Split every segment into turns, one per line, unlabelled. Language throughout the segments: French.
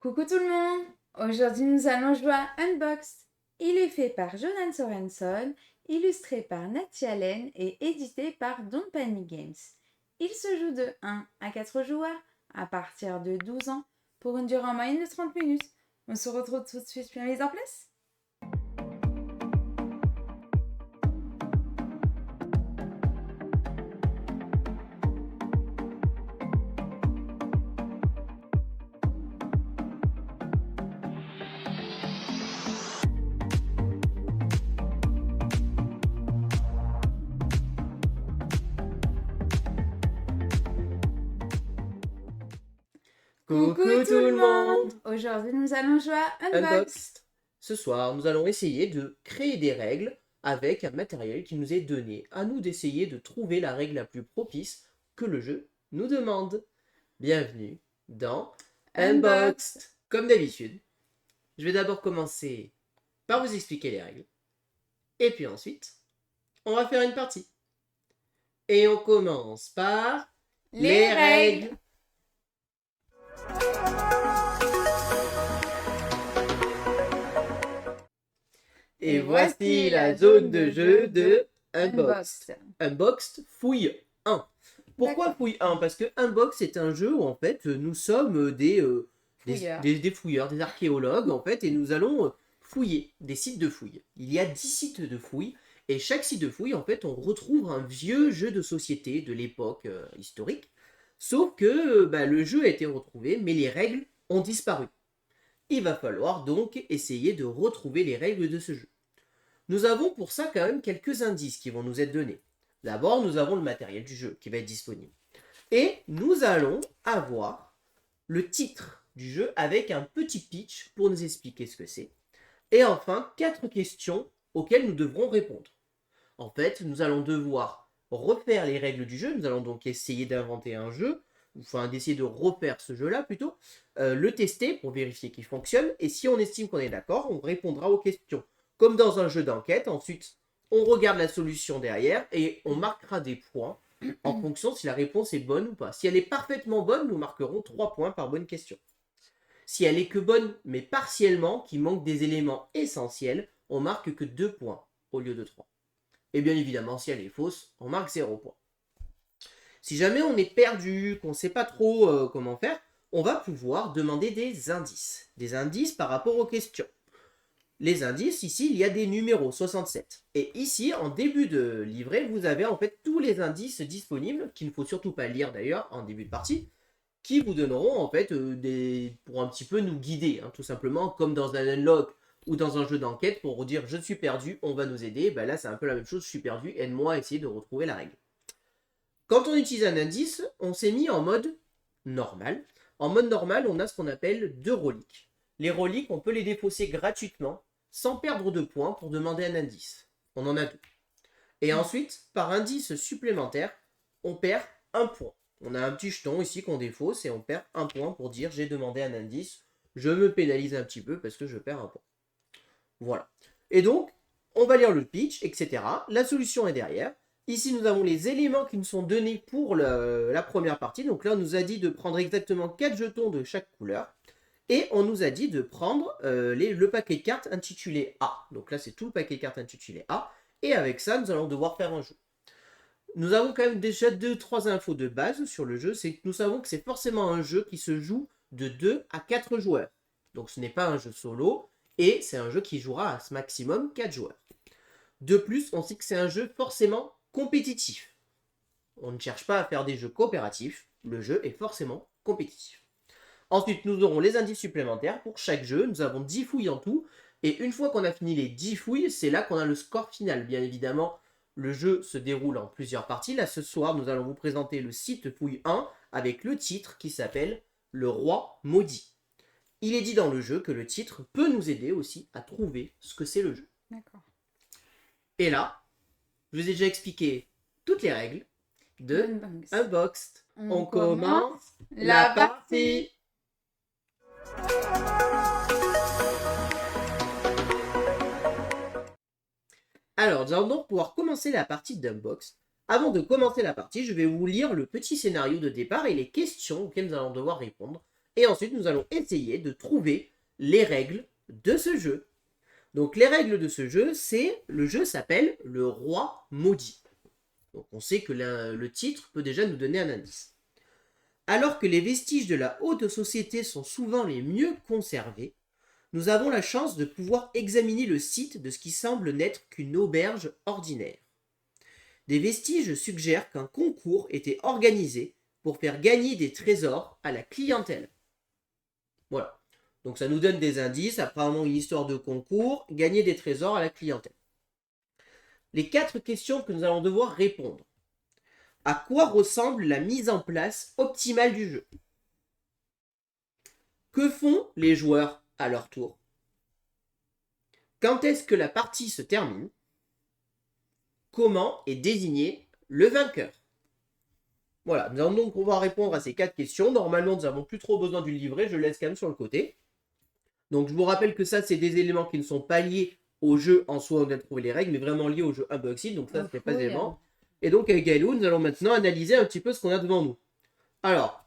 Coucou tout le monde! Aujourd'hui nous allons jouer à Unboxed. Il est fait par Jonan Sorenson, illustré par Nathy Allen et édité par Don't Panic Games. Il se joue de 1 à 4 joueurs à partir de 12 ans pour une durée en moyenne de 30 minutes. On se retrouve tout de suite bien mis en place? Coucou tout le monde! Aujourd'hui nous allons jouer à Unboxed.
Unboxed. Ce soir, nous allons essayer de créer des règles avec un matériel qui nous est donné. À nous d'essayer de trouver la règle la plus propice que le jeu nous demande. Bienvenue dans Unboxed. Comme d'habitude, je vais d'abord commencer par vous expliquer les règles. Et puis ensuite, on va faire une partie. Et on commence par
Les règles.
Et voici la zone de jeu de Unboxed. Unboxed fouille 1. Pourquoi fouille 1? Parce que Unboxed est un jeu où en fait nous sommes des fouilleurs, des archéologues en fait, et nous allons fouiller des sites de fouille. Il y a 10 sites de fouille, et chaque site de fouille en fait on retrouve un vieux jeu de société de l'époque historique, sauf que le jeu a été retrouvé, mais les règles ont disparu. Il va falloir donc essayer de retrouver les règles de ce jeu. Nous avons pour ça quand même quelques indices qui vont nous être donnés. D'abord, nous avons le matériel du jeu qui va être disponible. Et nous allons avoir le titre du jeu avec un petit pitch pour nous expliquer ce que c'est. Et enfin, 4 questions auxquelles nous devrons répondre. En fait, nous allons devoir refaire les règles du jeu. Nous allons donc essayer d'inventer un jeu, enfin d'essayer de refaire ce jeu-là plutôt, le tester pour vérifier qu'il fonctionne. Et si on estime qu'on est d'accord, on répondra aux questions. Comme dans un jeu d'enquête, ensuite, on regarde la solution derrière et on marquera des points en fonction si la réponse est bonne ou pas. Si elle est parfaitement bonne, nous marquerons 3 points par bonne question. Si elle est que bonne, mais partiellement, qu'il manque des éléments essentiels, on marque que 2 points au lieu de 3. Et bien évidemment, si elle est fausse, on marque 0 points. Si jamais on est perdu, qu'on ne sait pas trop comment faire, on va pouvoir demander des indices. Des indices par rapport aux questions. Les indices, ici, il y a des numéros, 67. Et ici, en début de livret, vous avez en fait tous les indices disponibles, qu'il ne faut surtout pas lire d'ailleurs en début de partie, qui vous donneront en fait pour un petit peu nous guider, tout simplement, comme dans un unlock ou dans un jeu d'enquête, pour vous dire je suis perdu, on va nous aider. Là, c'est un peu la même chose, je suis perdu, aide-moi à essayer de retrouver la règle. Quand on utilise un indice, on s'est mis en mode normal. En mode normal, on a ce qu'on appelle 2 reliques. Les reliques, on peut les défausser gratuitement, sans perdre de points pour demander un indice. On en a 2. Et ensuite, par indice supplémentaire, on perd 1 point. On a un petit jeton ici qu'on défausse et on perd 1 point pour dire j'ai demandé un indice. Je me pénalise un petit peu parce que je perds 1 point. Voilà. Et donc, on va lire le pitch, etc. La solution est derrière. Ici, nous avons les éléments qui nous sont donnés pour la première partie. Donc là, on nous a dit de prendre exactement 4 jetons de chaque couleur. Et on nous a dit de prendre le paquet de cartes intitulé A. Donc là, c'est tout le paquet de cartes intitulé A. Et avec ça, nous allons devoir faire un jeu. Nous avons quand même déjà 2-3 infos de base sur le jeu. C'est que nous savons que c'est forcément un jeu qui se joue de 2 à 4 joueurs. Donc ce n'est pas un jeu solo. Et c'est un jeu qui jouera à ce maximum 4 joueurs. De plus, on sait que c'est un jeu forcément compétitif. On ne cherche pas à faire des jeux coopératifs. Le jeu est forcément compétitif. Ensuite, nous aurons les indices supplémentaires pour chaque jeu. Nous avons 10 fouilles en tout. Et une fois qu'on a fini les 10 fouilles, c'est là qu'on a le score final. Bien évidemment, le jeu se déroule en plusieurs parties. Là, ce soir, nous allons vous présenter le site fouille 1 avec le titre qui s'appelle « Le roi maudit ». Il est dit dans le jeu que le titre peut nous aider aussi à trouver ce que c'est le jeu.
D'accord.
Et là, je vous ai déjà expliqué toutes les règles de Unboxed. On commence la partie. Alors, nous allons donc pouvoir commencer la partie d'Unboxed. Avant de commencer la partie, je vais vous lire le petit scénario de départ et les questions auxquelles nous allons devoir répondre. Et ensuite, nous allons essayer de trouver les règles de ce jeu. Donc les règles de ce jeu, le jeu s'appelle le roi maudit. Donc on sait que le titre peut déjà nous donner un indice. Alors que les vestiges de la haute société sont souvent les mieux conservés, nous avons la chance de pouvoir examiner le site de ce qui semble n'être qu'une auberge ordinaire. Des vestiges suggèrent qu'un concours était organisé pour faire gagner des trésors à la clientèle. Voilà. Donc ça nous donne des indices, apparemment une histoire de concours, gagner des trésors à la clientèle. Les 4 questions que nous allons devoir répondre. À quoi ressemble la mise en place optimale du jeu? Que font les joueurs à leur tour? Quand est-ce que la partie se termine? Comment est désigné le vainqueur? Voilà, nous allons donc pouvoir répondre à ces 4 questions. Normalement, nous n'avons plus trop besoin du livret, je le laisse quand même sur le côté. Donc je vous rappelle que ça, c'est des éléments qui ne sont pas liés au jeu en soi, on a trouvé les règles, mais vraiment liés au jeu unboxing, donc ça, ce n'est pas des éléments. Et donc avec Gaëlou, nous allons maintenant analyser un petit peu ce qu'on a devant nous. Alors,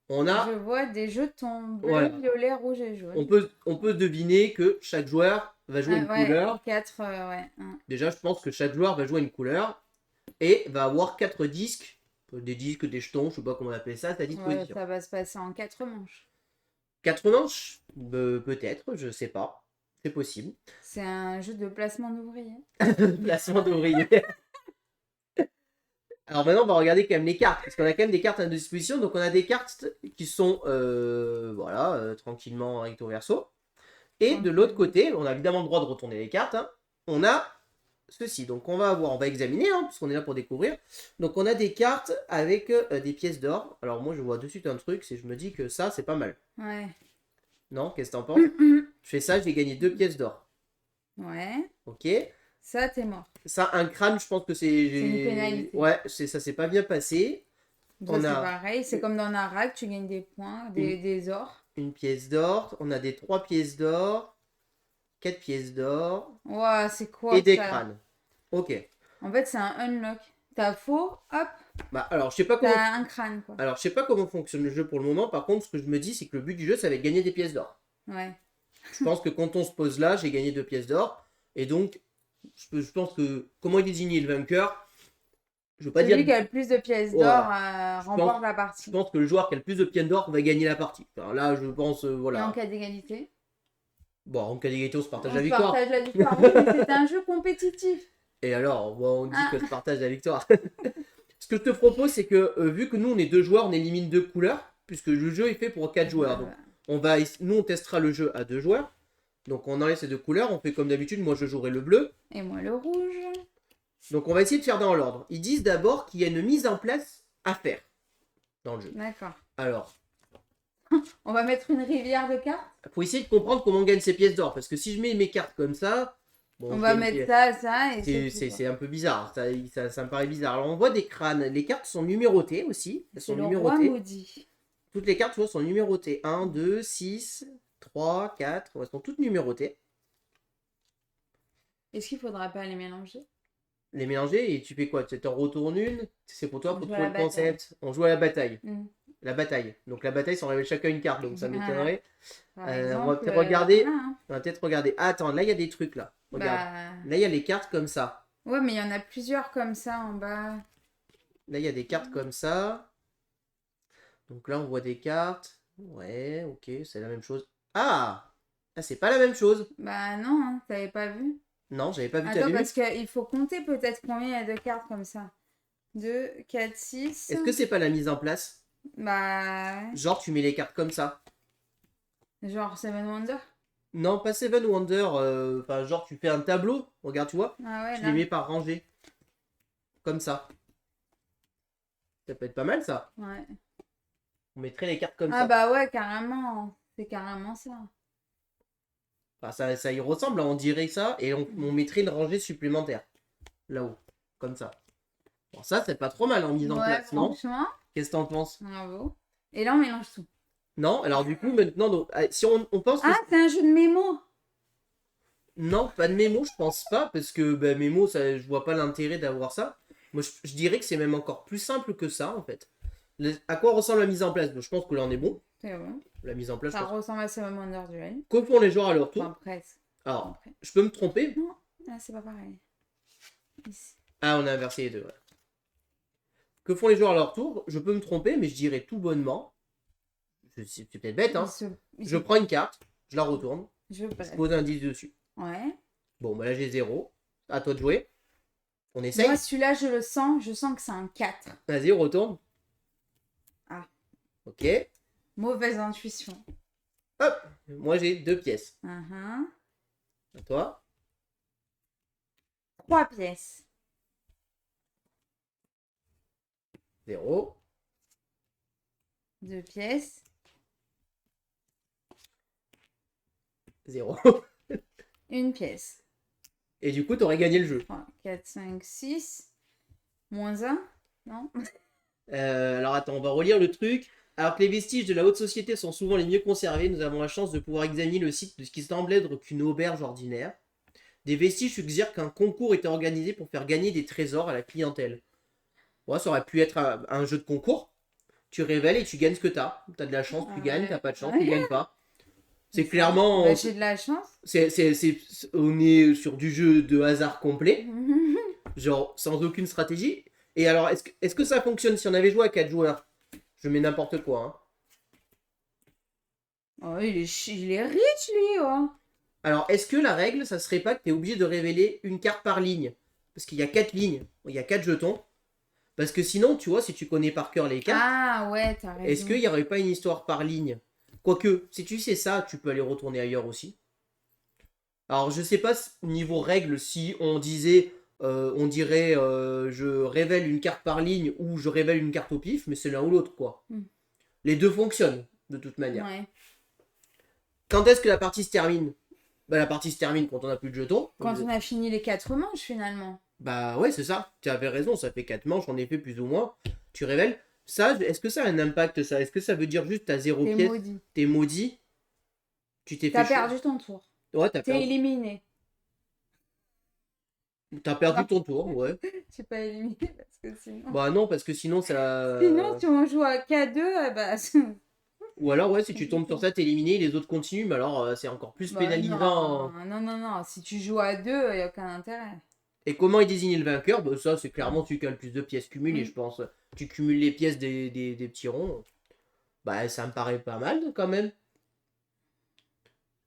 on a...
Je vois des jetons bleu, violet, rouge et jaune.
On peut deviner que chaque joueur va jouer une couleur.
4,
Déjà, je pense que chaque joueur va jouer une couleur et va avoir 4 disques, des disques, des jetons, je ne sais pas comment on appelle ça, à disposition.
Ça va se passer en 4 manches.
4 manches? Peut-être, je sais pas. C'est possible.
C'est un jeu de placement d'ouvriers.
Placement d'ouvriers. Alors maintenant, on va regarder quand même les cartes, parce qu'on a quand même des cartes à notre disposition. Donc on a des cartes qui sont, tranquillement recto verso. Et de l'autre côté, on a évidemment le droit de retourner les cartes. Hein. On a ceci. Donc on va examiner, hein, puisqu'on est là pour découvrir. Donc on a des cartes avec des pièces d'or. Alors moi, je vois de suite un truc, c'est je me dis que ça, c'est pas mal.
Ouais.
Non, qu'est-ce que t'en penses? Je fais ça, j'ai gagné 2 pièces d'or.
Ouais.
Ok.
Ça, t'es mort.
Ça, un crâne, je pense que c'est...
C'est une pénalité.
Ouais, ça s'est pas bien passé.
C'est pareil, c'est comme dans Narak, tu gagnes des points, des ors.
Une pièce d'or, on a des 3 pièces d'or, 4 pièces d'or.
Ouah, c'est quoi
et des crânes. Ok.
En fait, c'est un unlock. T'as faux, hop.
Bah alors, je sais pas comment...
T'as un crâne, quoi.
Alors, je sais pas comment fonctionne le jeu pour le moment. Par contre, ce que je me dis, c'est que le but du jeu, ça va être gagner des pièces d'or.
Ouais.
Je pense que quand on se pose là, j'ai gagné 2 pièces d'or. Et donc, je pense que... Comment est désigné le vainqueur? Je veux pas
Celui
dire...
qui a le plus de pièces d'or remporte la partie.
Je pense que le joueur qui a le plus de pièces d'or va gagner la partie. Enfin, là, je pense... voilà.
Et en cas d'égalité?
Bon, en cas d'égalité, on se partage la
victoire.
victoire.
On se partage la victoire. Oui, mais c'est un jeu compétitif.
Et alors, bon, on dit que se partage la victoire. Ce que je te propose, c'est que vu que nous, on est 2 joueurs, on élimine 2 couleurs, puisque le jeu est fait pour 4 joueurs. Donc, nous, on testera le jeu à 2 joueurs. Donc, on enlève ces 2 couleurs. On fait comme d'habitude. Moi, je jouerai le bleu.
Et moi, le rouge.
Donc, on va essayer de faire dans l'ordre. Ils disent d'abord qu'il y a une mise en place à faire dans le jeu.
D'accord.
Alors...
On va mettre une rivière de cartes.
Il faut essayer de comprendre comment on gagne ces pièces d'or. Parce que si je mets mes cartes comme ça...
Bon, on va mettre ça, et
c'est un peu bizarre. Ça me paraît bizarre. Alors, on voit des crânes. Les cartes sont numérotées aussi. Elles sont numérotées.
Roi maudit.
Toutes les cartes, tu vois, sont numérotées. 1, 2, 6, 3, 4. Elles sont toutes numérotées.
Est-ce qu'il faudra pas les mélanger?
Les mélanger et tu fais quoi? Tu t'en retournes une? C'est pour toi, pour trouver le concept. On joue à la bataille. La bataille. Donc la bataille, ça en révèle chacun une carte. Donc ça m'étonnerait. On va peut-être regarder. On va peut-être regarder. Ah, attends, là, il y a des trucs là. Regarde. Là, il y a les cartes comme ça.
Ouais, mais il y en a plusieurs comme ça en bas.
Là, il y a des cartes comme ça. Donc là, on voit des cartes. Ouais, ok, c'est la même chose. Ah! Là, c'est pas la même chose.
Bah non, hein, t'avais pas vu?
Non, j'avais pas vu.
Attends, parce qu'il faut compter peut-être combien il y a de cartes comme ça. 2, 4, 6.
Est-ce que c'est pas la mise en place?
Bah...
Genre, tu mets les cartes comme ça.
Genre Seven Wonders?
Non, pas Seven Wonders. Enfin, genre, tu fais un tableau. Regarde, tu vois.
Ah ouais,
tu les mets par rangée. Comme ça. Ça peut être pas mal, ça.
Ouais.
On mettrait les cartes comme ça.
Ah bah ouais, carrément. C'est carrément ça.
Enfin, ça y ressemble, hein, on dirait ça. Et on mettrait une rangée supplémentaire. Là-haut. Comme ça. Bon, ça, c'est pas trop mal en mise en place, non? Qu'est-ce que t'en penses?
Bravo. Et là, on mélange tout.
Non, alors du coup, maintenant, donc, si on pense que...
Ah, c'est un jeu de mémo.
Non, pas de mémo, je pense pas, parce que mémo, ça, je vois pas l'intérêt d'avoir ça. Moi, je dirais que c'est même encore plus simple que ça, en fait. À quoi ressemble la mise en place? Je pense que là, on est bon.
C'est bon.
La mise en place,
Ça ressemble à Seven Wonders Duel.
Que font les joueurs à leur tour?
Enfin, presque.
Alors,
Après.
je peux me tromper?
Non, là, c'est pas pareil. Ici.
Ah, on a inversé les deux, ouais. Que font les joueurs à leur tour? Je peux me tromper, mais je dirais tout bonnement. C'est peut-être bête, hein. Je prends une carte, je la retourne, je pose un 10 dessus.
Ouais.
Bon, bah là j'ai 0. À toi de jouer. On essaye.
Moi, celui-là, je sens que c'est un 4.
Vas-y, on retourne.
Ah.
Ok.
Mauvaise intuition.
Hop. Moi j'ai 2 pièces.
À
toi?
3 pièces.
0.
2 pièces.
0.
1 pièce.
Et du coup, t'aurais gagné le jeu.
3, 4, 5, 6. Moins 1. Non.
Alors attends, on va relire le truc. Alors que les vestiges de la haute société sont souvent les mieux conservés, nous avons la chance de pouvoir examiner le site de ce qui semble être qu'une auberge ordinaire. Des vestiges suggèrent qu'un concours était organisé pour faire gagner des trésors à la clientèle. Ouais, ça aurait pu être un jeu de concours. Tu révèles et tu gagnes ce que t'as. T'as de la chance, tu gagnes. T'as pas de chance, tu gagnes pas. C'est clairement...
Bah, j'ai de la chance.
On est sur du jeu de hasard complet. Genre, sans aucune stratégie. Et alors, est-ce que ça fonctionne si on avait joué à 4 joueurs? Je mets n'importe quoi.
Hein. Oh, il est riche, lui. Oh.
Alors, est-ce que la règle, ça serait pas que tu es obligé de révéler une carte par ligne? Parce qu'il y a 4 lignes, il y a 4 jetons. Parce que sinon, tu vois, si tu connais par cœur les cartes,
ah ouais, t'as raison.
est-ce qu'il n'y aurait pas une histoire par ligne? Quoique, si tu sais ça, tu peux aller retourner ailleurs aussi. Alors, je sais pas niveau règle si on disait, je révèle une carte par ligne ou je révèle une carte au pif, mais c'est l'un ou l'autre, quoi. Les deux fonctionnent, de toute manière.
Ouais.
Quand est-ce que la partie se termine? Bah, la partie se termine quand on n'a plus de jetons.
Quand on a fini les 4 manches, finalement.
Bah ouais, c'est ça. Tu avais raison, ça fait 4 manches, en effet, plus ou moins. Tu révèles. Ça, est-ce que ça a un impact, ça? Est-ce que ça veut dire juste t'as 0
T'es
pièce?
maudit.
T'es maudit. Tu t'es fait
T'as perdu ton tour.
Ouais, t'as
T'es
perdu.
éliminé.
T'as perdu ton tour, ouais.
Tu pas éliminé parce que sinon...
Bah non, parce que sinon ça...
Sinon, si on joue à K2, bah...
Ou alors, ouais, si tu tombes sur ça, t'es éliminé, les autres continuent, mais alors c'est encore plus pénalisant.
Non. Si tu joues à 2, il n'y a aucun intérêt.
Et comment est désigné le vainqueur? Bah ça, c'est clairement celui qui a le plus de pièces cumulées, je pense. Tu cumules les pièces des petits ronds. Bah ça me paraît pas mal, quand même.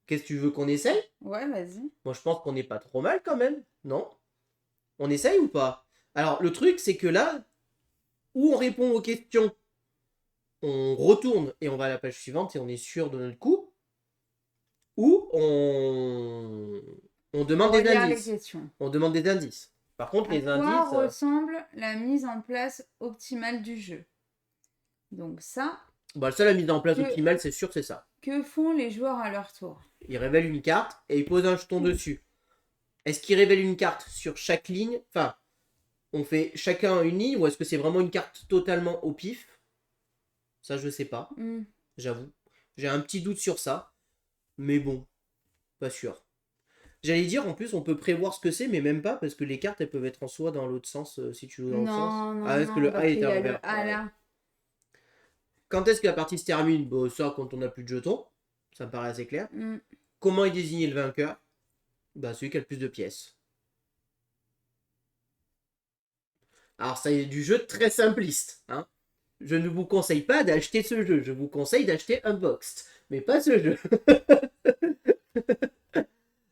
Qu'est-ce que tu veux qu'on essaye?
Ouais, vas-y.
Moi, je pense qu'on n'est pas trop mal, quand même. Non? On essaye ou pas? Alors, le truc, c'est que là, où on répond aux questions, on retourne et on va à la page suivante et on est sûr de notre coup. Ou on demande des indices. On demande des indices. Par contre, les indices...
À quoi ressemble la mise en place optimale du jeu? Donc ça...
Bah ça, la mise en place optimale, c'est sûr, c'est ça.
Que font les joueurs à leur tour?
Ils révèlent une carte et ils posent un jeton dessus. Est-ce qu'ils révèlent une carte sur chaque ligne? Enfin, on fait chacun une ligne ou est-ce que c'est vraiment une carte totalement au pif? Ça, je sais pas. J'avoue. J'ai un petit doute sur ça. Mais bon, pas sûr. J'allais dire, en plus, on peut prévoir ce que c'est, mais même pas, parce que les cartes, elles peuvent être en soi dans l'autre sens, si tu joues dans l'autre sens.
Non,
parce que le A est à l'envers.
Là.
Quand est-ce que la partie se termine? Bon, ça, quand on n'a plus de jetons. Ça me paraît assez clair. Comment est désigné le vainqueur? Bah, celui qui a le plus de pièces. Alors, ça est du jeu très simpliste. Hein. Je ne vous conseille pas d'acheter ce jeu. Je vous conseille d'acheter Unboxed. Mais pas ce jeu.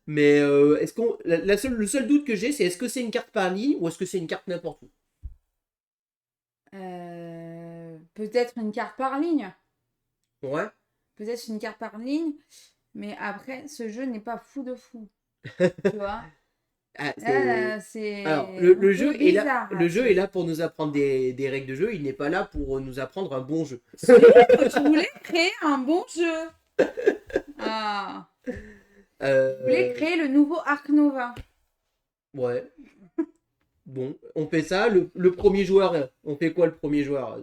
Mais est-ce qu'on le seul doute que j'ai, c'est est-ce que c'est une carte par ligne ou est-ce que c'est une carte n'importe où?
Peut-être une carte par ligne.
Ouais.
Peut-être une carte par ligne. Mais après, ce jeu n'est pas fou de fou. Tu vois?
Alors, le jeu est là. Le jeu est là pour nous apprendre des règles de jeu. Il n'est pas là pour nous apprendre un bon jeu.
Je voulais créer un bon jeu. Ah. Je voulais créer le nouveau Ark Nova.
Ouais. Bon, on fait ça. Le premier joueur, on fait quoi le premier joueur?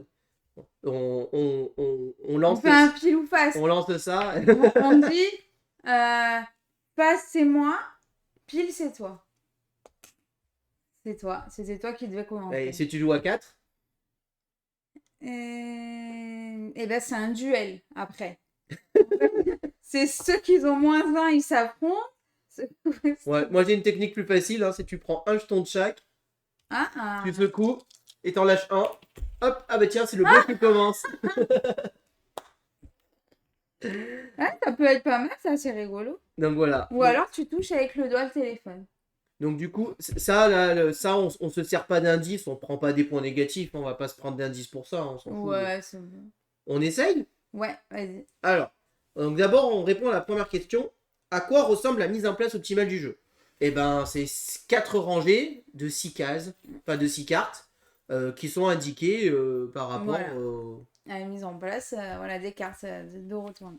On lance.
On fait un pile ou face.
On lance ça.
On dit face c'est moi, pile c'est toi. C'est toi. C'était toi qui devais commencer.
Et si tu joues à 4?
Et ben c'est un duel après. C'est ceux qui ont moins 1, ils s'affrontent.
Ouais, moi j'ai une technique plus facile, hein, c'est tu prends un jeton de chaque,
Ah,
tu secoues et t'en lâches un. Hop, ah bah tiens, c'est le bleu qui commence.
ouais, ça peut être pas mal, ça, c'est rigolo.
Donc voilà.
Ou alors tu touches avec le doigt le téléphone.
Donc du coup, ça, là, ça on se sert pas d'indice, on prend pas des points négatifs, on va pas se prendre d'indice pour ça, on s'en fout.
Ouais, c'est bon.
On essaye?
Ouais, vas-y.
Alors, donc d'abord on répond à la première question. À quoi ressemble la mise en place optimale du jeu? Eh ben, c'est 4 rangées de 6 cases, enfin de 6 cartes, qui sont indiquées par rapport
Voilà. À la mise en place, voilà, des cartes de retourner.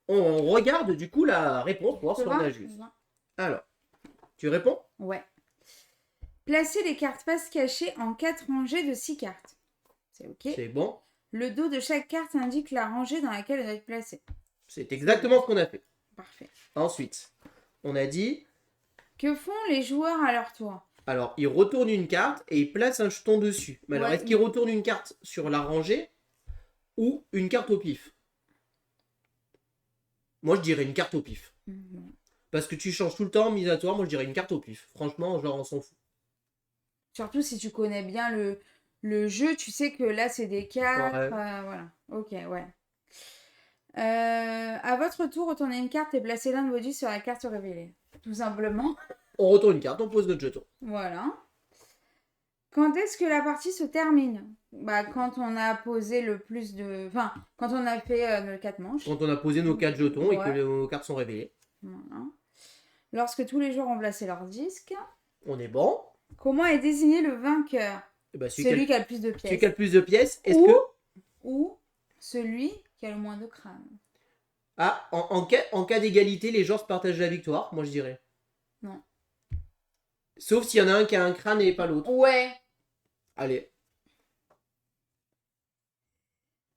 On regarde du coup la réponse pour voir
Tu
si on
vois
a juste. Alors, tu réponds?
Ouais. Placez les cartes face cachées en 4 rangées de 6 cartes. C'est ok.
C'est bon.
Le dos de chaque carte indique la rangée dans laquelle elle doit être placée.
C'est exactement ce qu'on a fait.
Parfait.
Ensuite, on a dit,
Que font les joueurs à leur tour?
alors ils retournent une carte et ils placent un jeton dessus. Mais alors,
Ouais,
est-ce qu'ils retournent une carte sur la rangée ou une carte au pif? Moi, je dirais une carte au pif.
Mhm.
Parce que tu changes tout le temps, mise à toi, moi je dirais une carte au pif. Franchement, genre on s'en fout.
Surtout si tu connais bien le jeu, tu sais que là c'est des cartes.
Ouais.
Voilà. Ok, ouais. À votre tour, retournez une carte et placez l'un de vos dés sur la carte révélée. Tout simplement.
On retourne une carte, on pose notre jeton.
Voilà. Quand est-ce que la partie se termine? Bah, quand on a posé le plus de. Enfin, quand on a fait nos 4 manches.
Quand on a posé nos 4 jetons et que
Ouais.
nos cartes sont révélées.
Voilà. Lorsque tous les joueurs ont placé leur disque.
On est bon.
Comment est désigné le vainqueur?
Et bah,
Celui qui a le plus de
celui
pièces.
qui a le plus de pièces, est-ce
Ou-
que.
Ou celui qui a le moins de crânes.
Ah, en cas d'égalité, les joueurs se partagent la victoire, moi je dirais.
Non.
Sauf s'il y en a un qui a un crâne et pas l'autre.
Ouais.
Allez.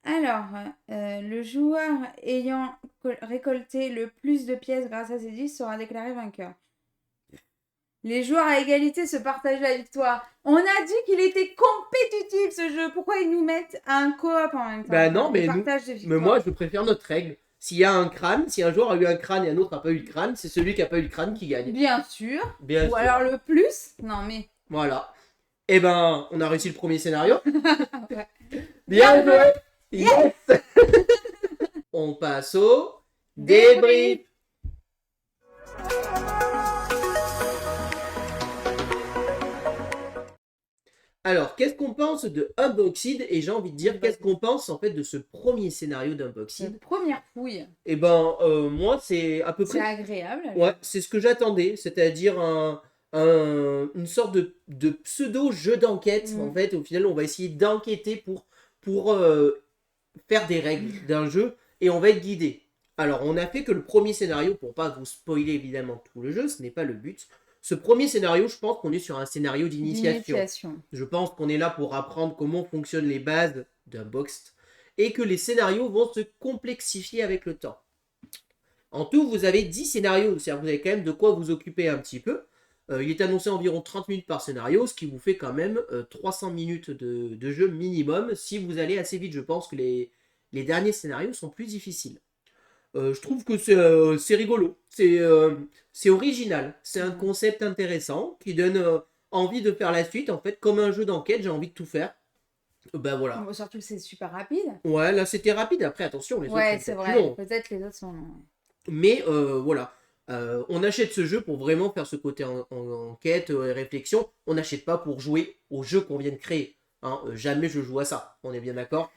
Alors, le joueur ayant récolté le plus de pièces grâce à ses disques sera déclaré vainqueur. Les joueurs à égalité se partagent la victoire. On a dit qu'il était compétitif ce jeu. Pourquoi ils nous mettent à un coop en même temps?
Bah non, mais, mais moi je préfère notre règle. S'il y a un crâne, si un joueur a eu un crâne et un autre n'a pas eu de crâne, c'est celui qui n'a pas eu de crâne qui gagne.
Bien sûr.
Bien
Ou
sûr.
alors le plus. Non mais.
Voilà. Eh ben, on a réussi le premier scénario.
Ouais.
Bien joué. Yes. On passe au débrief. Alors, qu'est-ce qu'on pense de Unboxed? Et j'ai envie de dire, qu'est-ce qu'on pense en fait de ce premier scénario d'Unboxed?
Une première fouille.
Eh ben, moi, c'est à peu
C'est
près.
agréable.
Ouais, c'est ce que j'attendais, c'est-à-dire une sorte de pseudo-jeu d'enquête. En fait, au final, on va essayer d'enquêter pour faire des règles d'un jeu et on va être guidé. Alors, on a fait que le premier scénario, pour pas vous spoiler évidemment tout le jeu, ce n'est pas le but. Ce premier scénario, je pense qu'on est sur un scénario d'initiation. Je pense qu'on est là pour apprendre comment fonctionnent les bases d'Unboxed et que les scénarios vont se complexifier avec le temps. En tout, vous avez 10 scénarios, c'est-à-dire que vous avez quand même de quoi vous occuper un petit peu. Il est annoncé environ 30 minutes par scénario, ce qui vous fait quand même 300 minutes de jeu minimum si vous allez assez vite. Je pense que les derniers scénarios sont plus difficiles. Je trouve que c'est rigolo, c'est original, c'est un concept intéressant qui donne envie de faire la suite. En fait, comme un jeu d'enquête, j'ai envie de tout faire. Ben voilà.
Surtout que c'est super rapide.
Ouais, là c'était rapide. Après, attention, les autres
Ouais,
sont
c'est
plus
vrai.
longs.
Peut-être les autres sont longs.
Mais voilà. On achète ce jeu pour vraiment faire ce côté enquête et réflexion. On n'achète pas pour jouer au jeu qu'on vient de créer. Hein. Jamais je joue à ça. On est bien d'accord.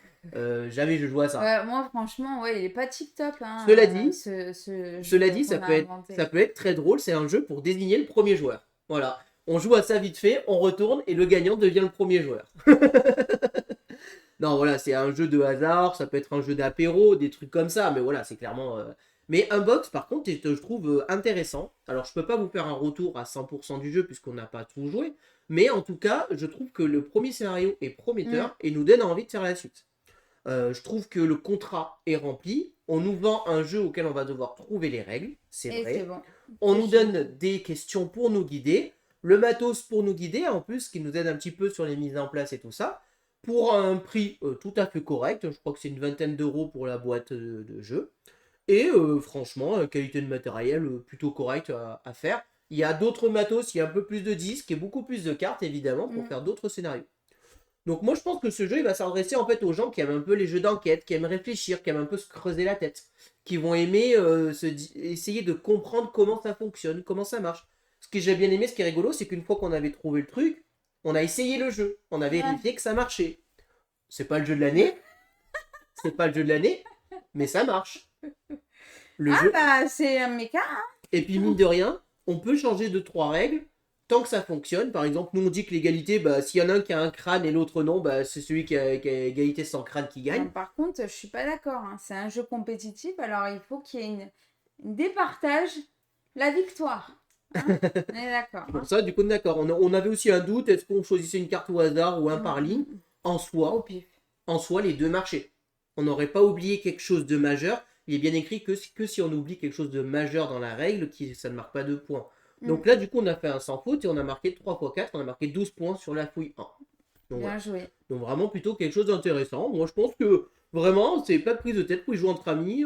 Jamais je joue à ça.
Moi, franchement, ouais, il est pas tip top. Hein,
Cela dit,
cela dit,
ça peut être très drôle. C'est un jeu pour désigner le premier joueur. Voilà. On joue à ça vite fait, on retourne et le gagnant devient le premier joueur. Non, voilà, c'est un jeu de hasard. Ça peut être un jeu d'apéro, des trucs comme ça. Mais voilà, c'est clairement. Mais Unbox, par contre, je trouve intéressant. Alors, je peux pas vous faire un retour à 100% du jeu puisqu'on n'a pas tout joué. Mais en tout cas, je trouve que le premier scénario est prometteur et nous donne envie de faire la suite. Je trouve que le contrat est rempli. On nous vend un jeu auquel on va devoir trouver les règles. C'est vrai.
Bon.
On nous donne des questions pour nous guider. Le matos pour nous guider, en plus, qui nous aide un petit peu sur les mises en place et tout ça. pour un prix tout à fait correct. Je crois que c'est une vingtaine d'euros pour la boîte de jeu. Et franchement, qualité de matériel plutôt correcte à faire. Il y a d'autres matos, il y a un peu plus de disques et beaucoup plus de cartes évidemment pour faire d'autres scénarios. Donc moi je pense que ce jeu il va s'adresser en fait aux gens qui aiment un peu les jeux d'enquête, qui aiment réfléchir, qui aiment un peu se creuser la tête, qui vont aimer essayer de comprendre comment ça fonctionne, comment ça marche. Ce que j'ai bien aimé, ce qui est rigolo, c'est qu'une fois qu'on avait trouvé le truc, on a essayé le jeu, on a vérifié que ça marchait. C'est pas le jeu de l'année, c'est pas le jeu de l'année, mais ça marche. Le jeu...
bah c'est un méca.
Et puis mine de rien, on peut changer de 3 règles tant que ça fonctionne. Par exemple, nous on dit que l'égalité, bah, s'il y en a un qui a un crâne et l'autre non, bah, c'est celui qui a égalité sans crâne qui gagne.
Non, par contre, je suis pas d'accord. Hein. C'est un jeu compétitif, alors il faut qu'il y ait une départage la victoire. Hein. On est d'accord.
Pour ça, du coup, d'accord. On avait aussi un doute, est-ce qu'on choisissait une carte au hasard ou un par ligne? En
Au
soi,
pif.
les deux marchaient. On n'aurait pas oublié quelque chose de majeur. Il est bien écrit que si on oublie quelque chose de majeur dans la règle, ça ne marque pas de points. Donc là, du coup, on a fait un sans faute et on a marqué 3 x 4, on a marqué 12 points sur la fouille 1. Donc,
Bien
voilà.
joué.
Donc vraiment plutôt quelque chose d'intéressant. Moi, je pense que vraiment, c'est pas de prise de tête pour y jouer entre amis.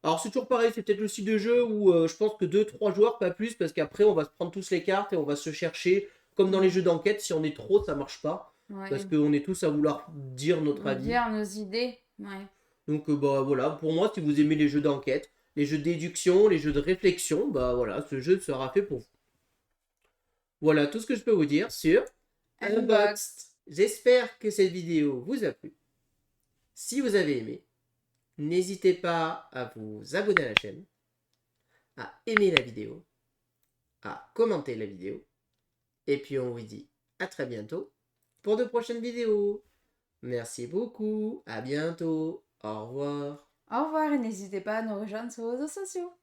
Alors c'est toujours pareil, c'est peut-être le style de jeu où je pense que 2-3 joueurs, pas plus, parce qu'après, on va se prendre tous les cartes et on va se chercher. Comme dans les jeux d'enquête, si on est trop, ça marche pas.
Ouais.
Parce qu'on est tous à vouloir dire notre avis.
Dire nos idées. Ouais.
Donc bah voilà, pour moi, si vous aimez les jeux d'enquête, les jeux de déduction, les jeux de réflexion, bah voilà, ce jeu sera fait pour vous. Voilà tout ce que je peux vous dire sur Unboxed. J'espère que cette vidéo vous a plu. Si vous avez aimé, n'hésitez pas à vous abonner à la chaîne, à aimer la vidéo, à commenter la vidéo. Et puis on vous dit à très bientôt pour de prochaines vidéos. Merci beaucoup, à bientôt, au revoir.
Au revoir et n'hésitez pas à nous rejoindre sur les réseaux sociaux.